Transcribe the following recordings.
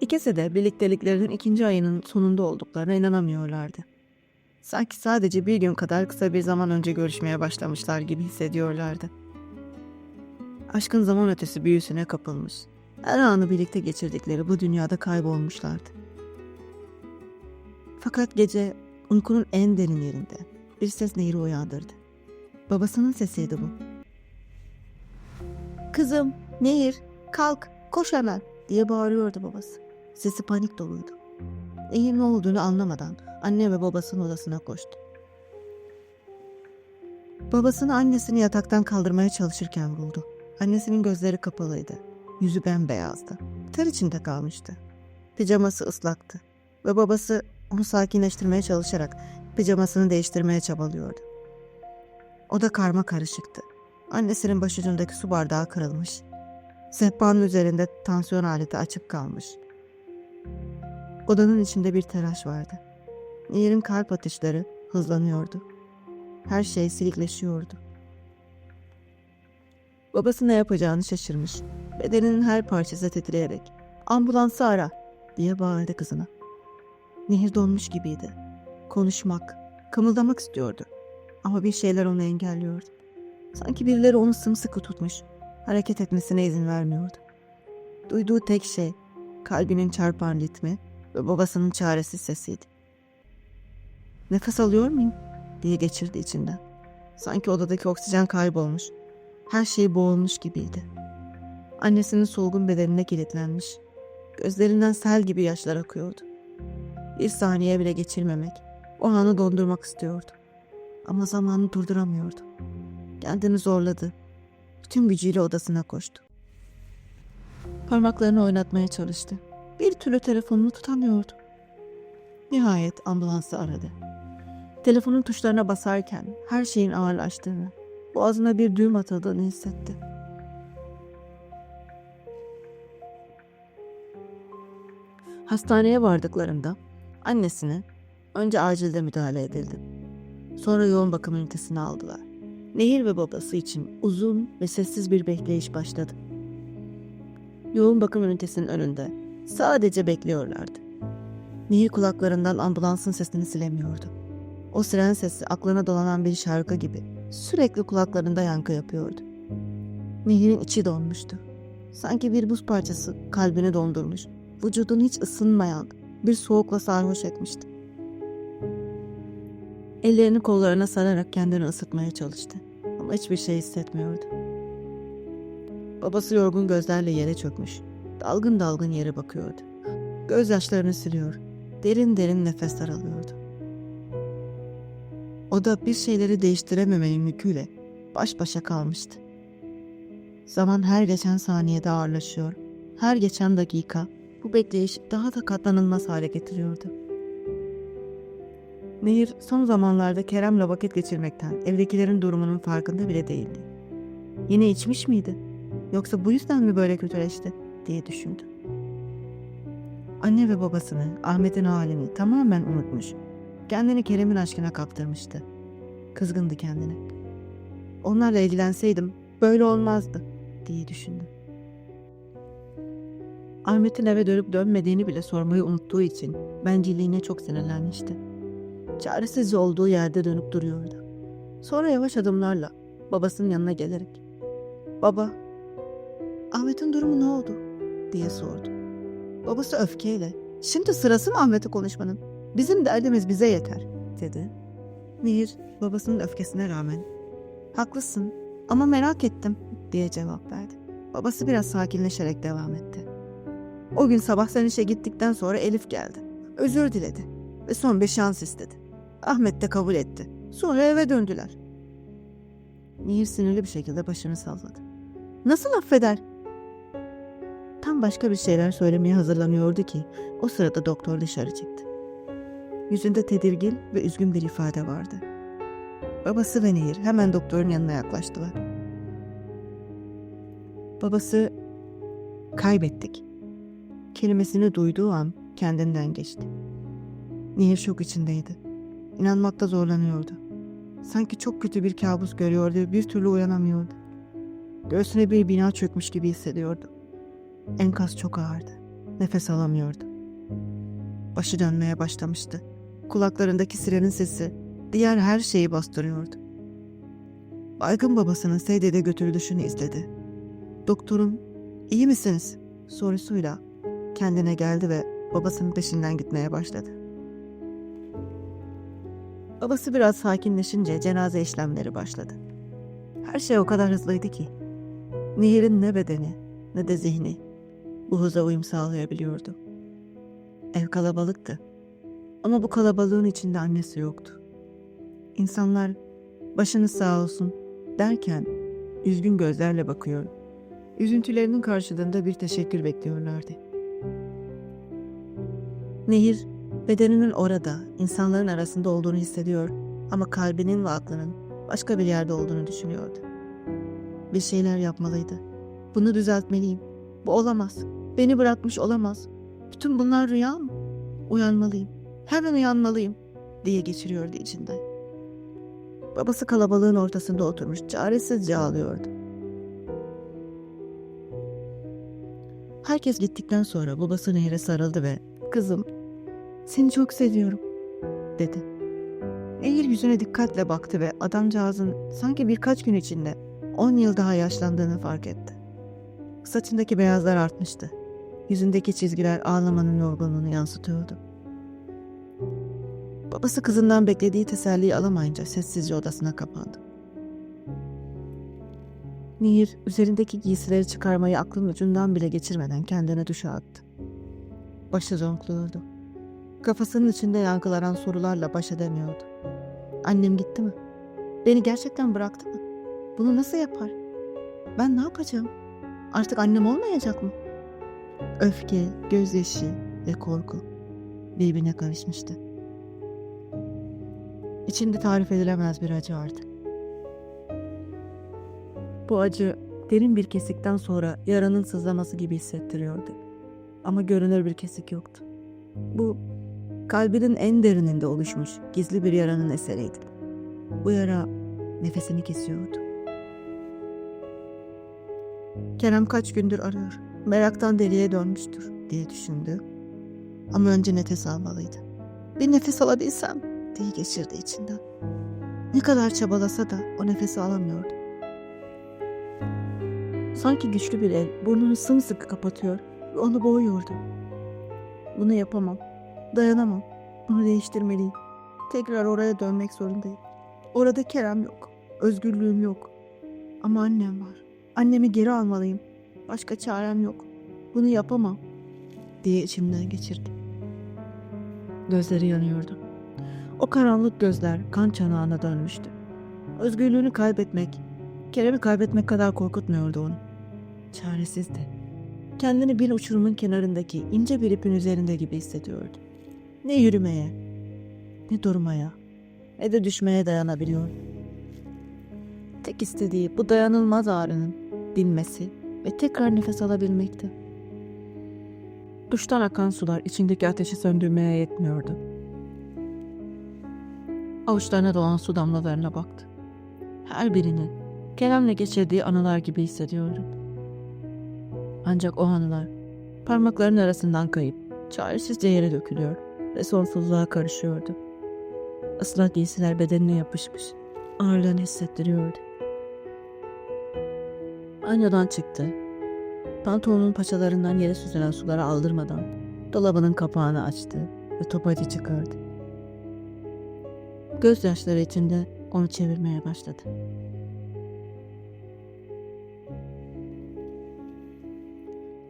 İkisi de birlikteliklerinin 2. ayının sonunda olduklarına inanamıyorlardı. Sanki sadece bir gün kadar kısa bir zaman önce görüşmeye başlamışlar gibi hissediyorlardı. Aşkın zaman ötesi büyüsüne kapılmış, her anı birlikte geçirdikleri bu dünyada kaybolmuşlardı. Fakat gece uykunun en derin yerinde bir ses Nehir'i uyandırdı. Babasının sesiydi bu. "Kızım, Nehir, kalk, koş hemen," diye bağırıyordu babası. Sesi panik doluydu. Nehir ne olduğunu anlamadan anne ve babasının odasına koştu. Babasını annesini yataktan kaldırmaya çalışırken buldu. Annesinin gözleri kapalıydı. Yüzü bembeyazdı. Ter içinde kalmıştı. Pijaması ıslaktı ve babası onu sakinleştirmeye çalışarak pijamasını değiştirmeye çabalıyordu. Oda karma karışıktı. Annesinin başucundaki su bardağı kırılmış. Sehpanın üzerinde tansiyon aleti açık kalmış. Odanın içinde bir telaş vardı. Nehir'in kalp atışları hızlanıyordu. Her şey silikleşiyordu. Babası ne yapacağını şaşırmış. Bedeninin her parçası titreyerek "Ambulansı ara!" diye bağırdı kızına. Nehir donmuş gibiydi. Konuşmak, kımıldamak istiyordu. Ama bir şeyler onu engelliyordu. Sanki birileri onu sımsıkı tutmuş, hareket etmesine izin vermiyordu. Duyduğu tek şey kalbinin çarpan ritmi ve babasının çaresiz sesiydi. "Nefes alıyor muyum?" diye geçirdi içinden. Sanki odadaki oksijen kaybolmuş, her şey boğulmuş gibiydi. Annesinin solgun bedenine kilitlenmiş, gözlerinden sel gibi yaşlar akıyordu. Bir saniye bile geçirmemek, o anı dondurmak istiyordu. Ama zamanı durduramıyordu. Kendini zorladı. Bütün gücüyle odasına koştu. Parmaklarını oynatmaya çalıştı. Bir türlü telefonunu tutamıyordu. Nihayet ambulansı aradı. Telefonun tuşlarına basarken her şeyin ağırlaştığını, boğazına bir düğüm atıldığını hissetti. Hastaneye vardıklarında annesine önce acilde müdahale edildi. Sonra yoğun bakım ünitesine aldılar. Nehir ve babası için uzun ve sessiz bir bekleyiş başladı. Yoğun bakım ünitesinin önünde sadece bekliyorlardı. Nehir kulaklarından ambulansın sesini silemiyordu. O siren sesi aklına dolanan bir şarkı gibi sürekli kulaklarında yankı yapıyordu. Nehir'in içi donmuştu. Sanki bir buz parçası kalbini dondurmuş, vücudunu hiç ısınmayan bir soğukla sarhoş etmişti. Ellerini kollarına sararak kendini ısıtmaya çalıştı. Ama hiçbir şey hissetmiyordu. Babası yorgun gözlerle yere çökmüş. Dalgın dalgın yere bakıyordu. Gözyaşlarını siliyor. Derin derin nefesler alıyordu. O da bir şeyleri değiştirememenin yüküyle baş başa kalmıştı. Zaman her geçen saniyede ağırlaşıyor. Her geçen dakika bu bekleyiş daha da katlanılmaz hale getiriyordu. Nehir son zamanlarda Kerem'le vakit geçirmekten evdekilerin durumunun farkında bile değildi. Yine içmiş miydi? Yoksa bu yüzden mi böyle kötüleşti diye düşündü. Anne ve babasını, Ahmet'in halini tamamen unutmuş. Kendini Kerem'in aşkına kaptırmıştı. Kızgındı kendine. Onlarla ilgilenseydim böyle olmazdı diye düşündü. Ahmet'in eve dönüp dönmediğini bile sormayı unuttuğu için bencilliğine çok sinirlenmişti. Çaresizce olduğu yerde dönüp duruyordu. Sonra yavaş adımlarla babasının yanına gelerek "Baba, Ahmet'in durumu ne oldu?" diye sordu. Babası öfkeyle "Şimdi sırası mı Ahmet'e konuşmanın? Bizim derdimiz bize yeter," dedi. Nehir babasının öfkesine rağmen "Haklısın ama merak ettim," diye cevap verdi. Babası biraz sakinleşerek devam etti. "O gün sabah sen işe gittikten sonra Elif geldi. Özür diledi ve son bir şans istedi. Ahmet de kabul etti. Sonra eve döndüler." Nehir sinirli bir şekilde başını salladı. "Nasıl affeder?" Tam başka bir şeyler söylemeye hazırlanıyordu ki o sırada doktor dışarı çıktı. Yüzünde tedirgin ve üzgün bir ifade vardı. Babası ve Nehir hemen doktorun yanına yaklaştılar. Babası "Kaybettik" kelimesini duyduğu an kendinden geçti. Nehir şok içindeydi. İnanmakta zorlanıyordu. Sanki çok kötü bir kabus görüyordu ve bir türlü uyanamıyordu. Göğsüne bir bina çökmüş gibi hissediyordu. Enkaz çok ağırdı. Nefes alamıyordu. Başı dönmeye başlamıştı. Kulaklarındaki sirenin sesi diğer her şeyi bastırıyordu. Baygın babasının sedyede götürülüşünü izledi. Doktorun "İyi misiniz?" sorusuyla kendine geldi ve babasının peşinden gitmeye başladı. Babası biraz sakinleşince cenaze işlemleri başladı. Her şey o kadar hızlıydı ki Nehir'in ne bedeni ne de zihni bu hıza uyum sağlayabiliyordu. Ev kalabalıktı ama bu kalabalığın içinde annesi yoktu. İnsanlar "Başınız sağ olsun" derken üzgün gözlerle bakıyor, üzüntülerinin karşılığında bir teşekkür bekliyorlardı. Nehir bedeninin orada, insanların arasında olduğunu hissediyor ama kalbinin ve aklının başka bir yerde olduğunu düşünüyordu. Bir şeyler yapmalıydı. Bunu düzeltmeliyim. Bu olamaz. Beni bırakmış olamaz. Bütün bunlar rüya mı? Uyanmalıyım. Hemen uyanmalıyım diye geçiriyordu içinden. Babası kalabalığın ortasında oturmuş çaresizce ağlıyordu. Herkes gittikten sonra babası Nehir'e sarıldı ve "Kızım, seni çok seviyorum" dedi. Nehir yüzüne dikkatle baktı ve adamcağızın sanki birkaç gün içinde 10 yıl daha yaşlandığını fark etti. Saçındaki beyazlar artmıştı. Yüzündeki çizgiler ağlamanın yorgunluğunu yansıtıyordu. Babası kızından beklediği teselliyi alamayınca sessizce odasına kapandı. Nehir üzerindeki giysileri çıkarmayı aklının ucundan bile geçirmeden kendine duşa attı. Başı zonkluyordu. Kafasının içinde yankılanan sorularla baş edemiyordu. Annem gitti mi? Beni gerçekten bıraktı mı? Bunu nasıl yapar? Ben ne yapacağım? Artık annem olmayacak mı? Öfke, gözyaşı ve korku birbirine karışmıştı. İçinde tarif edilemez bir acı vardı. Bu acı derin bir kesikten sonra yaranın sızlaması gibi hissettiriyordu. Ama görünür bir kesik yoktu. Bu kalbinin en derininde oluşmuş gizli bir yaranın eseriydi. Bu yara nefesini kesiyordu. Kerem kaç gündür arıyor. Meraktan deliye dönmüştür diye düşündü. Ama önce nefes almalıydı. Bir nefes alabilsem diye geçirdi içinden. Ne kadar çabalasa da o nefesi alamıyordu. Sanki güçlü bir el burnunu sımsıkı kapatıyor ve onu boğuyordu. Bunu yapamam. Dayanamam. Bunu değiştirmeliyim. Tekrar oraya dönmek zorundayım. Orada Kerem yok. Özgürlüğüm yok. Ama annem var. Annemi geri almalıyım. Başka çarem yok. Bunu yapamam diye içimden geçirdi. Gözleri yanıyordu. O karanlık gözler kan çanağına dönmüştü. Özgürlüğünü kaybetmek, Kerem'i kaybetmek kadar korkutmuyordu onu. Çaresizdi. Kendini bir uçurumun kenarındaki ince bir ipin üzerinde gibi hissediyordu. Ne yürümeye, ne durmaya, ne de düşmeye dayanabiliyordu. Tek istediği bu dayanılmaz ağrının dinmesi ve tekrar nefes alabilmekti. Duştan akan sular içindeki ateşi söndürmeye yetmiyordu. Avuçlarına dolan su damlalarına baktı. Her birini Kerem'le geçirdiği anılar gibi hissediyordu. Ancak o anılar parmaklarının arasından kayıp çaresizce yere dökülüyor ve sonsuzluğa karışıyordu. Islak giysiler bedenine yapışmış, ağırlığını hissettiriyordu. Banyodan çıktı. Pantolonun paçalarından yere süzülen suları aldırmadan dolabının kapağını açtı ve topacı çıkardı. Gözyaşları içinde onu çevirmeye başladı.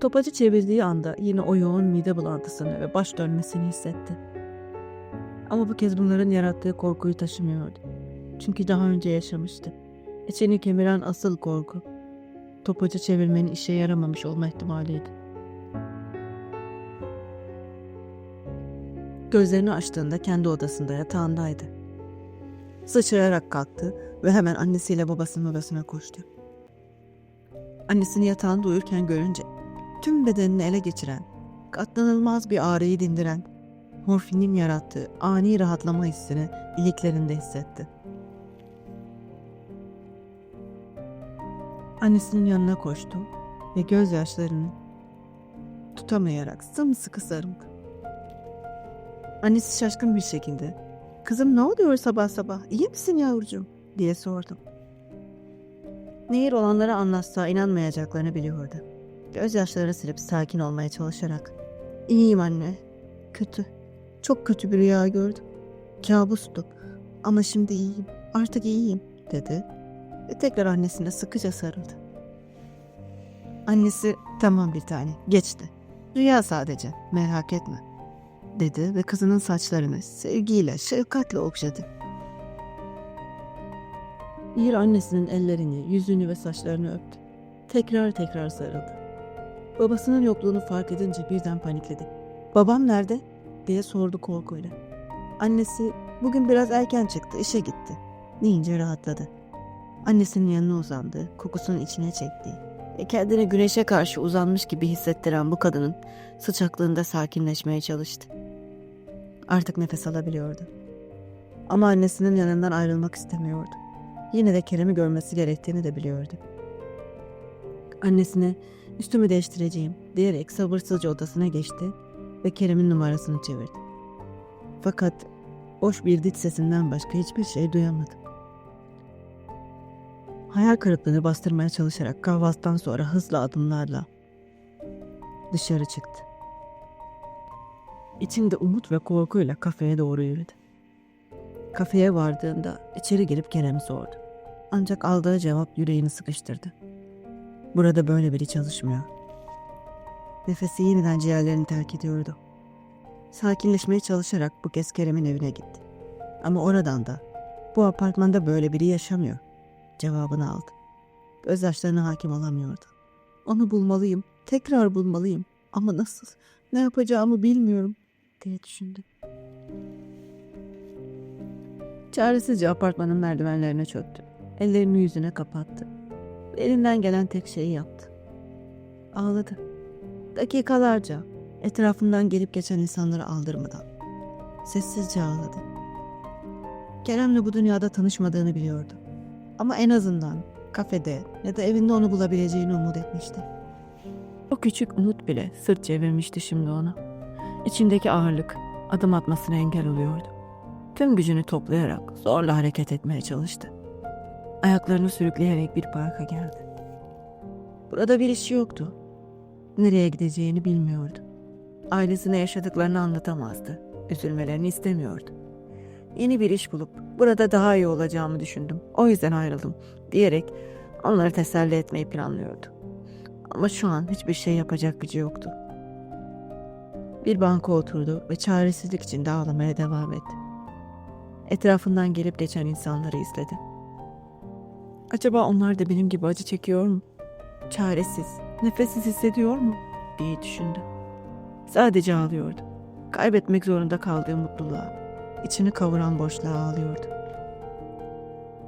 Topacı çevirdiği anda yine o yoğun mide bulantısını ve baş dönmesini hissetti. Ama bu kez bunların yarattığı korkuyu taşımıyordu. Çünkü daha önce yaşamıştı. İçini kemiren asıl korku, topacı çevirmenin işe yaramamış olma ihtimaliydi. Gözlerini açtığında kendi odasında yatağındaydı. Sıçrayarak kalktı ve hemen annesiyle babasının odasına koştu. Annesini yatağında uyurken görünce tüm bedenini ele geçiren, katlanılmaz bir ağrıyı dindiren, morfinin yarattığı ani rahatlama hissini iliklerinde hissetti. Annesinin yanına koştu ve gözyaşlarını tutamayarak sımsıkı sarıldı. Annesi şaşkın bir şekilde "Kızım ne oluyor sabah sabah? İyi misin yavrucuğum?" diye sordu. Nehir olanlara anlatsa inanmayacaklarını biliyordu. Gözyaşlarını silip sakin olmaya çalışarak "İyiyim anne. Kötü. Çok kötü bir rüya gördüm. Kabustu. Ama şimdi iyiyim. Artık iyiyim," dedi ve tekrar annesine sıkıca sarıldı. Annesi "Tamam bir tane, geçti. Rüya sadece, merak etme," dedi ve kızının saçlarını sevgiyle, şefkatle okşadı. Nehir annesinin ellerini, yüzünü ve saçlarını öptü. Tekrar tekrar sarıldı. Babasının yokluğunu fark edince birden panikledi. "Babam nerede?" diye sordu korkuyla. Annesi "Bugün biraz erken çıktı, işe gitti," deyince rahatladı. Annesinin yanına uzandı, kokusunu içine çekti ve kendini güneşe karşı uzanmış gibi hissettiren bu kadının sıcaklığında sakinleşmeye çalıştı. Artık nefes alabiliyordu. Ama annesinin yanından ayrılmak istemiyordu. Yine de Kerem'i görmesi gerektiğini de biliyordu. Annesine "Üstümü değiştireceğim," diyerek sabırsızca odasına geçti ve Kerem'in numarasını çevirdi. Fakat boş bir dit sesinden başka hiçbir şey duyamadı. Hayal kırıklığını bastırmaya çalışarak kahvaltıdan sonra hızlı adımlarla dışarı çıktı. İçinde umut ve korkuyla kafeye doğru yürüdü. Kafeye vardığında içeri girip Kerem'i sordu. Ancak aldığı cevap yüreğini sıkıştırdı. Burada böyle biri çalışmıyor. Nefesi yeniden ciğerlerini terk ediyordu. Sakinleşmeye çalışarak bu kez Kerem'in evine gitti. Ama oradan da "Bu apartmanda böyle biri yaşamıyor," cevabını aldı. Gözyaşlarına hakim olamıyordu. "Onu bulmalıyım, tekrar bulmalıyım ama nasıl, ne yapacağımı bilmiyorum," diye düşündü. Çaresizce apartmanın merdivenlerine çöktü. Ellerini yüzüne kapattı. Elinden gelen tek şeyi yaptı. Ağladı. Dakikalarca etrafından gelip geçen insanları aldırmadan. Sessizce ağladı. Kerem'le bu dünyada tanışmadığını biliyordu. Ama en azından kafede ya da evinde onu bulabileceğini umut etmişti. O küçük umut bile sırt çevirmişti şimdi ona. İçindeki ağırlık adım atmasına engel oluyordu. Tüm gücünü toplayarak zorla hareket etmeye çalıştı. Ayaklarını sürükleyerek bir parka geldi. Burada bir işi yoktu. Nereye gideceğini bilmiyordu. Ailesine yaşadıklarını anlatamazdı. Üzülmelerini istemiyordu. Yeni bir iş bulup burada daha iyi olacağımı düşündüm. O yüzden ayrıldım diyerek onları teselli etmeyi planlıyordu. Ama şu an hiçbir şey yapacak gücü yoktu. Bir banka oturdu ve çaresizlik içinde ağlamaya devam etti. Etrafından gelip geçen insanları izledi. Acaba onlar da benim gibi acı çekiyor mu? Çaresiz, nefessiz hissediyor mu? diye düşündü. Sadece ağlıyordu. Kaybetmek zorunda kaldığı mutluluğa, içini kavuran boşluğa ağlıyordu.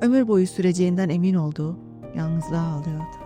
Ömür boyu süreceğinden emin olduğu yalnızlığa ağlıyordu.